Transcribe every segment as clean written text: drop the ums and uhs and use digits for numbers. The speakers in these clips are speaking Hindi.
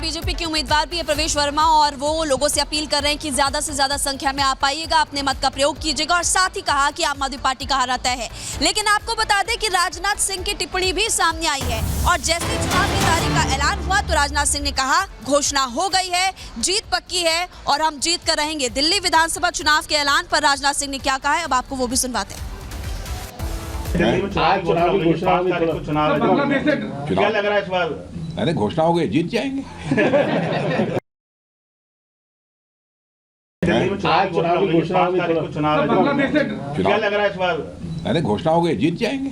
बीजेपी के उम्मीदवार भी है प्रवेश वर्मा और वो लोगों से अपील कर रहे हैं कि ज्यादा से ज्यादा संख्या में आप आइएगा, अपने मत का प्रयोग कीजिएगा और साथ ही कहा कि आम आदमी पार्टी का हारा तय है। लेकिन आपको बता दें कि राजनाथ सिंह की टिप्पणी भी सामने आई है और जैसे चुनाव की तारीख का ऐलान हुआ तो राजनाथ सिंह ने कहा घोषणा हो गई है, जीत पक्की है और हम जीत कर रहेंगे। दिल्ली विधानसभा चुनाव के ऐलान पर राजनाथ सिंह ने क्या कहा है, अब आपको वो भी सुनवाते हैं। क्या लग रहा है इस बार? अरे घोषणा हो गई, जीत जाएंगे। क्या लग रहा है इस बार? अरे घोषणा हो गई, जीत जाएंगे।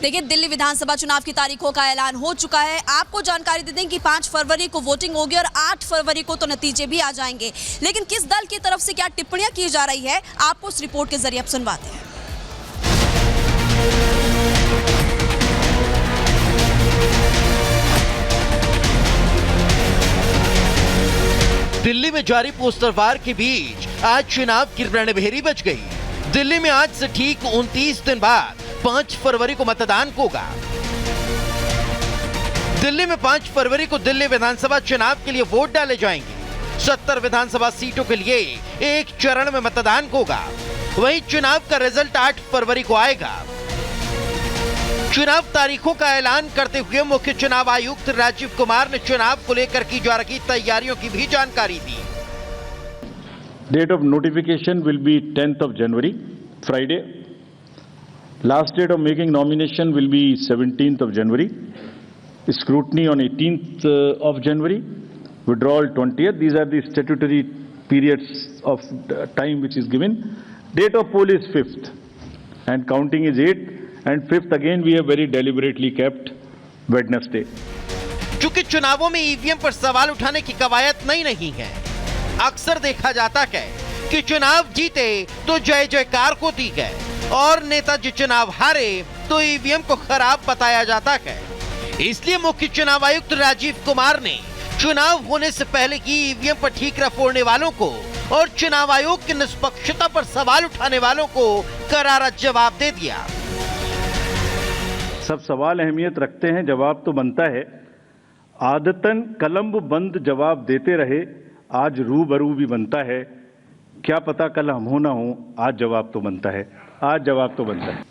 देखिए, दिल्ली विधानसभा चुनाव की तारीखों का ऐलान हो चुका है। आपको जानकारी दे दें कि 5 फरवरी को वोटिंग होगी और 8 फरवरी को तो नतीजे भी आ जाएंगे। लेकिन किस दल की तरफ से क्या टिप्पणियां की जा रही है, आपको इस रिपोर्ट के जरिए अब सुनवाते हैं। दिल्ली में जारी पोस्टर वार के बीच आज चुनाव की रणभेरी बज गई। दिल्ली में आज से ठीक 29 दिन बाद 5 फरवरी को मतदान होगा। दिल्ली में 5 फरवरी को दिल्ली विधानसभा चुनाव के लिए वोट डाले जाएंगे। 70 विधानसभा सीटों के लिए एक चरण में मतदान होगा। वहीं चुनाव का रिजल्ट 8 फरवरी को आएगा। चुनाव तारीखों का ऐलान करते हुए मुख्य चुनाव आयुक्त राजीव कुमार ने चुनाव को लेकर की जा रही तैयारियों की भी जानकारी दी। Date of notification will be 10th of January, Friday. Last date of making nomination will be 17th of January. Scrutiny on 18th of January. Withdrawal 20th. These are the statutory periods of time which is given. Date of poll is 5th and counting is 8th and 5th again we have very deliberately kept Wednesday. चूंकि चुनावों में ईवीएम पर सवाल उठाने की कवायद नई नहीं है। अक्सर देखा जाता है कि चुनाव जीते तो जय जयकार होती है और नेताजी चुनाव हारे तो ईवीएम को खराब बताया जाता है। इसलिए मुख्य चुनाव आयुक्त राजीव कुमार ने चुनाव होने से पहले की ईवीएम पर ठीकरा फोड़ने वालों को और चुनाव आयोग की निष्पक्षता पर सवाल उठाने वालों को करारा जवाब दे दिया। सब सवाल अहमियत रखते हैं, जवाब तो बनता है। आदतन कलम बंद जवाब देते रहे, आज रूबरू भी बनता है। क्या पता कल हम हो ना हो, आज जवाब तो बनता है। आज जवाब तो बनता है।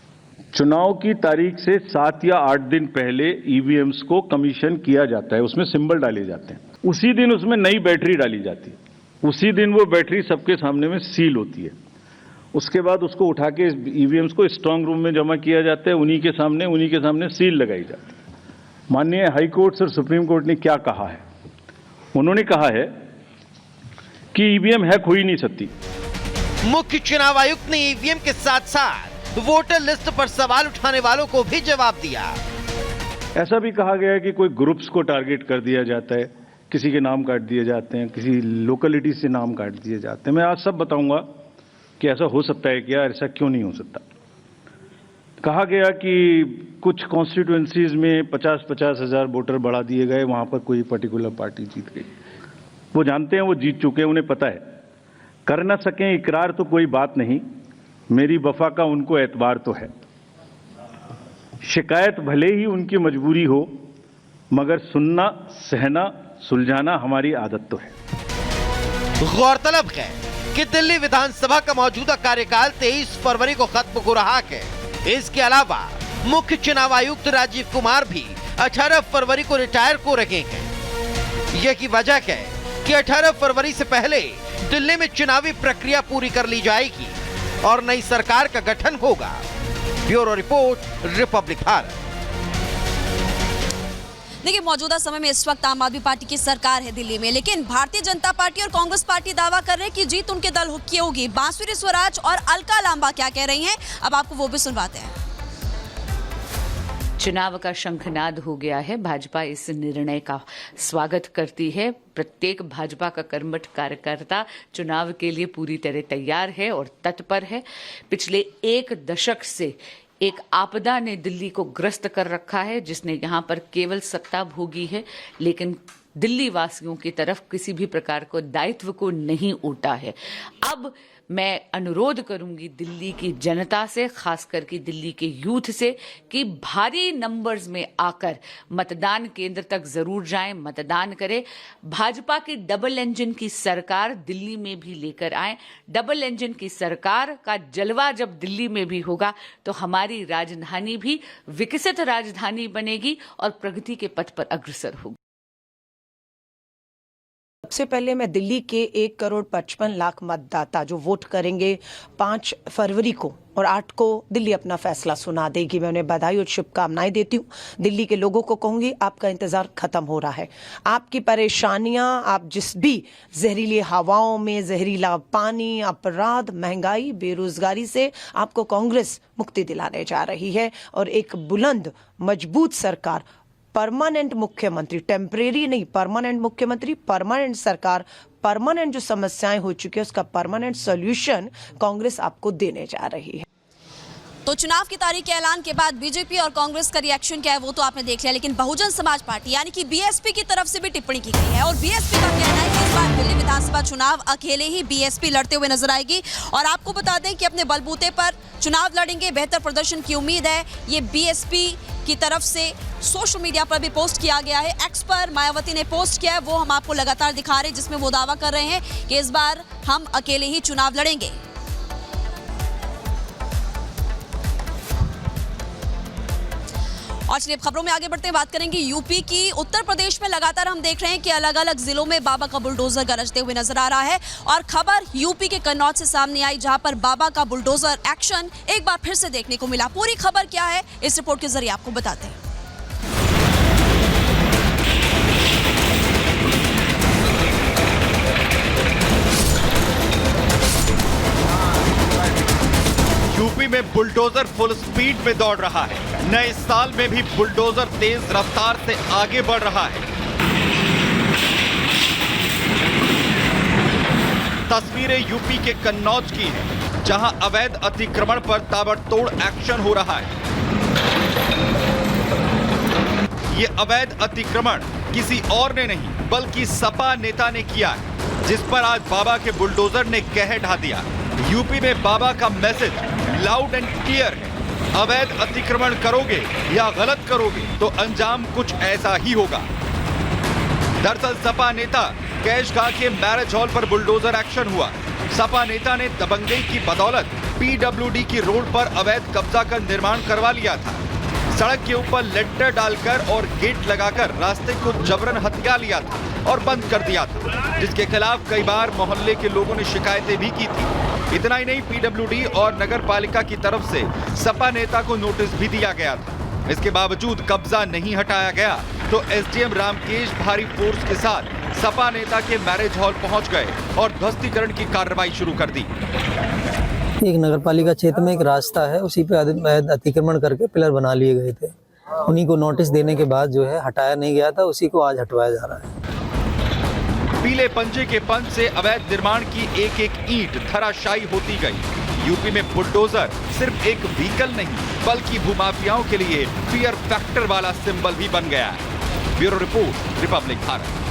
चुनाव की तारीख से 7 या 8 दिन पहले ईवीएम्स को कमीशन किया जाता है, उसमें सिंबल डाले जाते हैं। उसी दिन उसमें नई बैटरी डाली जाती है। उसी दिन वो बैटरी सबके सामने में सील होती है। उसके बाद उसको उठा के ईवीएम्स को स्ट्रांग रूम में जमा किया जाता है। उन्हीं के सामने सील लगाई जाती है। माननीय हाई कोर्ट और सुप्रीम कोर्ट ने क्या कहा है? उन्होंने कहा है कि ईवीएम हैक हो ही नहीं सकती। मुख्य चुनाव आयुक्त ने ईवीएम के साथ साथ वोटर लिस्ट पर सवाल उठाने वालों को भी जवाब दिया। ऐसा भी कहा गया है कि कोई ग्रुप्स को टारगेट कर दिया जाता है, किसी के नाम काट दिए जाते हैं, किसी लोकेलिटी से नाम काट दिए जाते हैं। मैं आज सब बताऊंगा कि ऐसा हो सकता है क्या, ऐसा क्यों नहीं हो सकता। कहा गया कि कुछ कॉन्स्टिट्यूएंसीज में 50-50 हजार वोटर बढ़ा दिए गए, वहां पर कोई पर्टिकुलर पार्टी जीत गई। वो जानते हैं, वो जीत चुके हैं, उन्हें पता है। कर न सकें इकरार तो कोई बात नहीं, मेरी वफा का उनको एतबार तो है। शिकायत भले ही उनकी मजबूरी हो, मगर सुनना, सहना, सुलझाना हमारी आदत तो है। गौरतलब है कि दिल्ली विधानसभा का मौजूदा कार्यकाल 23 फरवरी को खत्म हो रहा है। इसके अलावा मुख्य चुनाव आयुक्त राजीव कुमार भी 18 फरवरी को रिटायर हो रहे हैं। यही वजह है कि 18 फरवरी से पहले दिल्ली में चुनावी प्रक्रिया पूरी कर ली जाएगी और नई सरकार का गठन होगा। Bureau report, Republic Bharat. देखिए, मौजूदा समय में इस वक्त आम आदमी पार्टी की सरकार है दिल्ली में, लेकिन भारतीय जनता पार्टी और कांग्रेस पार्टी दावा कर रहे हैं कि जीत उनके दल की होगी। बांसुरी स्वराज और अलका लांबा क्या कह रही हैं, अब आपको वो भी सुनवाते हैं। चुनाव का शंखनाद हो गया है। भाजपा इस निर्णय का स्वागत करती है। प्रत्येक भाजपा का कर्मठ कार्यकर्ता चुनाव के लिए पूरी तरह तैयार है और तत्पर है। पिछले 1 दशक से एक आपदा ने दिल्ली को ग्रस्त कर रखा है, जिसने यहाँ पर केवल सत्ता भोगी है, लेकिन दिल्ली वासियों की तरफ किसी भी प्रकार को दायित्व को नहीं उठा है। अब मैं अनुरोध करूंगी दिल्ली की जनता से, खास करके दिल्ली के यूथ से, कि भारी नंबर्स में आकर मतदान केंद्र तक जरूर जाएं, मतदान करें। भाजपा की डबल इंजन की सरकार दिल्ली में भी लेकर आए। डबल इंजन की सरकार का जलवा जब दिल्ली में भी होगा तो हमारी राजधानी भी विकसित राजधानी बनेगी और प्रगति के पथ पर अग्रसर होगी। सबसे पहले मैं दिल्ली के 1,55,00,000 मतदाता जो वोट करेंगे 5 फरवरी को और 8 को दिल्ली अपना फैसला सुना देगी, मैं उन्हें बधाई और शुभकामनाएं देती हूँ। दिल्ली के लोगों को कहूंगी आपका इंतजार खत्म हो रहा है। आपकी परेशानियां, आप जिस भी जहरीली हवाओं में, जहरीला पानी, अपराध, महंगाई, बेरोजगारी से आपको कांग्रेस मुक्ति दिलाने जा रही है और एक बुलंद मजबूत सरकार, परमानेंट मुख्यमंत्री, टेम्परेरी नहीं, परमानेंट मुख्यमंत्री, परमानेंट सरकार, परमानेंट जो समस्याएं हो चुकी है उसका परमानेंट सॉल्यूशन कांग्रेस आपको देने जा रही है। तो चुनाव की तारीख के ऐलान के बाद बीजेपी और कांग्रेस का रिएक्शन क्या है वो तो आपने देख लिया, लेकिन बहुजन समाज पार्टी यानी कि बीएसपी की तरफ से भी टिप्पणी की गई है और बीएसपी का कहना है कि इस बार दिल्ली विधानसभा चुनाव अकेले ही बीएसपी लड़ते हुए नजर आएगी और आपको बता दें कि अपने बलबूते पर चुनाव लड़ेंगे, बेहतर प्रदर्शन की उम्मीद है। ये बीएसपी की तरफ से सोशल मीडिया पर भी पोस्ट किया गया है, एक्स पर मायावती ने पोस्ट किया है, वो हम आपको लगातार दिखा रहे हैं, जिसमें वो दावा कर रहे हैं कि इस बार हम अकेले ही चुनाव लड़ेंगे। और चलिए खबरों में आगे बढ़ते हैं, बात करेंगे यूपी की। उत्तर प्रदेश में लगातार हम देख रहे हैं कि अलग अलग जिलों में बाबा का बुलडोजर गरजते हुए नजर आ रहा है और खबर यूपी के कन्नौज से सामने आई, जहां पर बाबा का बुलडोजर एक्शन एक बार फिर से देखने को मिला। पूरी खबर क्या है इस रिपोर्ट के जरिए आपको बताते हैं। यूपी में बुलडोजर फुल स्पीड में दौड़ रहा है। नए साल में भी बुलडोजर तेज रफ्तार से आगे बढ़ रहा है। तस्वीरें यूपी के कन्नौज की हैं, जहां अवैध अतिक्रमण पर ताबड़तोड़ एक्शन हो रहा है। ये अवैध अतिक्रमण किसी और ने नहीं बल्कि सपा नेता ने किया है, जिस पर आज बाबा के बुलडोजर ने कहर ढा दिया। यूपी में बाबा का मैसेज लाउड एंड क्लियर है, अवैध अतिक्रमण करोगे या गलत करोगे तो अंजाम कुछ ऐसा ही होगा। दरअसल सपा नेता कैशगाह के मैरिज हॉल पर बुलडोजर एक्शन हुआ। सपा नेता ने दबंगई की बदौलत पीडब्ल्यूडी की रोड पर अवैध कब्जा कर निर्माण करवा लिया था। सड़क के ऊपर लेंटर डालकर और गेट लगाकर रास्ते को जबरन हथिया लिया था और बंद कर दिया था, जिसके खिलाफ कई बार मोहल्ले के लोगों ने शिकायतें भी की थी। इतना ही नहीं, पीडब्ल्यूडी और नगर पालिका की तरफ से सपा नेता को नोटिस भी दिया गया था। इसके बावजूद कब्जा नहीं हटाया गया तो एसडीएम रामकेश भारी फोर्स के साथ सपा नेता के मैरिज हॉल पहुंच गए और ध्वस्तीकरण की कार्रवाई शुरू कर दी। एक नगर पालिका क्षेत्र में एक रास्ता है, उसी पे अवैध अतिक्रमण करके पिलर बना लिए गए थे। उन्हीं को नोटिस देने के बाद जो है हटाया नहीं गया था, उसी को आज हटवाया जा रहा है। पीले पंजे के पंच से अवैध निर्माण की एक एक ईंट धराशायी होती गई। यूपी में बुलडोजर सिर्फ एक व्हीकल नहीं बल्कि भूमाफियाओं के लिए फियर फैक्टर वाला सिंबल भी बन गया है। Bureau report, Republic Bharat.